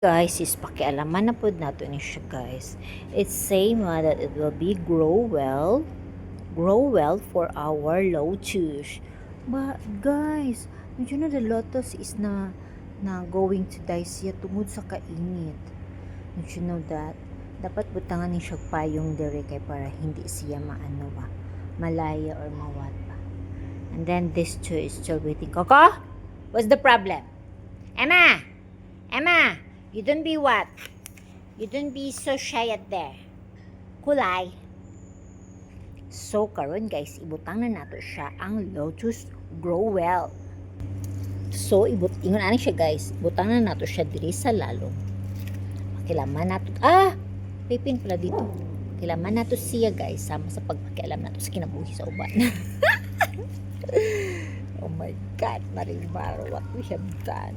Guys, is pakialaman na po nato ni siya guys. It's saying that it will be grow well for our lotus. But guys, medyo na the lotus is na going to die siya tungod sa kainit. Did you know that? Dapat butangan ni siya payong dire kay para hindi siya malaya or mawat pa. And then this two is still waiting. Coco, what's the problem? Emma, you don't be what? You don't be so shy at there. Kulay. So karon guys, ibutang na nato siya ang lotus grow well. So ingon ani siya guys, ibutang na nato siya diri sa lalong. Pakilaman nato. Pipin pala dito. Pakilaman nato siya guys sama sa pagpakialam nato sa kinabuhi sa uban. Oh my God, Marimar, what we have done.